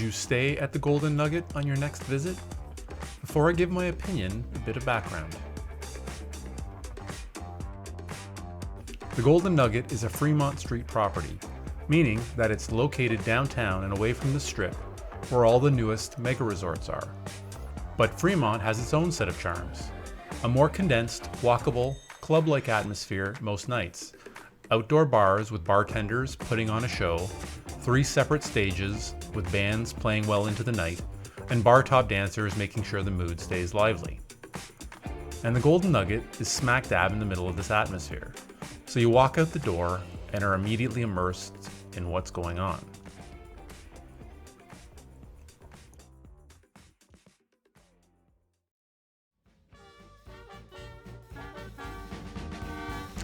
you stay at the Golden Nugget on your next visit? Before I give my opinion, a bit of background. The Golden Nugget is a Fremont Street property, meaning that it's located downtown and away from the Strip, where all the newest mega resorts are. But Fremont has its own set of charms. A more condensed, walkable, club-like atmosphere most nights. Outdoor bars with bartenders putting on a show, 3 separate stages with bands playing well into the night, and bar top dancers making sure the mood stays lively. And the Golden Nugget is smack dab in the middle of this atmosphere. So you walk out the door and are immediately immersed in what's going on.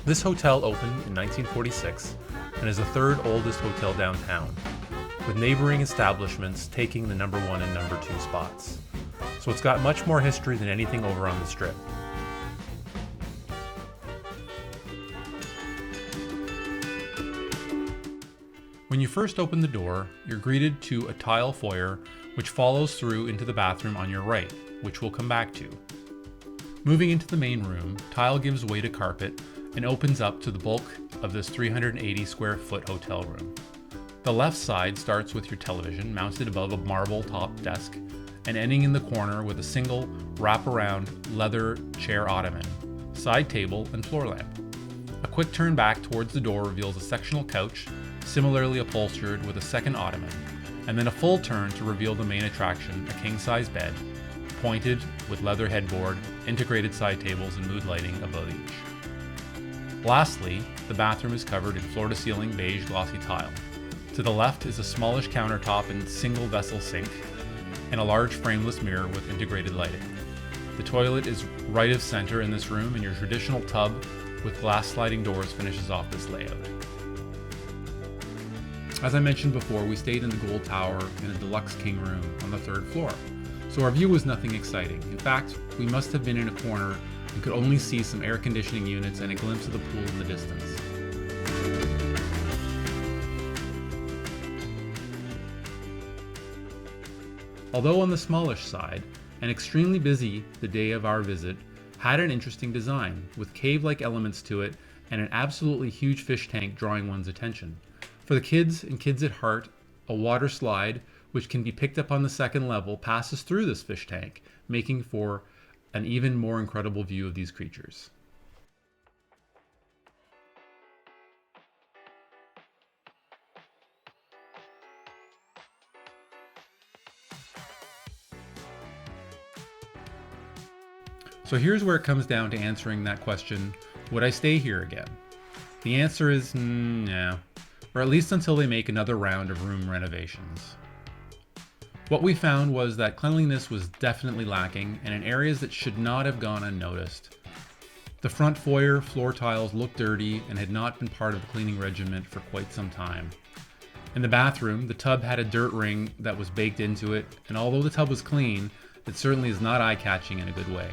This hotel opened in 1946 and is the 3rd oldest hotel downtown, with neighboring establishments taking the number 1 and number 2 spots. So it's got much more history than anything over on the Strip. When you first open the door, you're greeted to a tile foyer which follows through into the bathroom on your right, which we'll come back to. Moving into the main room, tile gives way to carpet and opens up to the bulk of this 380 square foot hotel room. The left side starts with your television mounted above a marble top desk and ending in the corner with a single wraparound leather chair ottoman, side table, and floor lamp. A quick turn back towards the door reveals a sectional couch, similarly upholstered with a second ottoman, and then a full turn to reveal the main attraction, a king-size bed, pointed with leather headboard, integrated side tables, and mood lighting above each. Lastly, the bathroom is covered in floor-to-ceiling beige glossy tile. To the left is a smallish countertop and single vessel sink, and a large frameless mirror with integrated lighting. The toilet is right of center in this room, and your traditional tub with glass sliding doors finishes off this layout. As I mentioned before, we stayed in the Gold Tower in a deluxe king room on the 3rd floor, so our view was nothing exciting. In fact, we must have been in a corner and could only see some air conditioning units and a glimpse of the pool in the distance. Although on the smallish side, and extremely busy the day of our visit, had an interesting design, with cave-like elements to it and an absolutely huge fish tank drawing one's attention. For the kids and kids at heart, a water slide, which can be picked up on the 2nd level, passes through this fish tank, making for an even more incredible view of these creatures. So here's where it comes down to answering that question, would I stay here again? The answer is no, or at least until they make another round of room renovations. What we found was that cleanliness was definitely lacking and in areas that should not have gone unnoticed. The front foyer floor tiles looked dirty and had not been part of the cleaning regimen for quite some time. In the bathroom, the tub had a dirt ring that was baked into it, and although the tub was clean, it certainly is not eye-catching in a good way.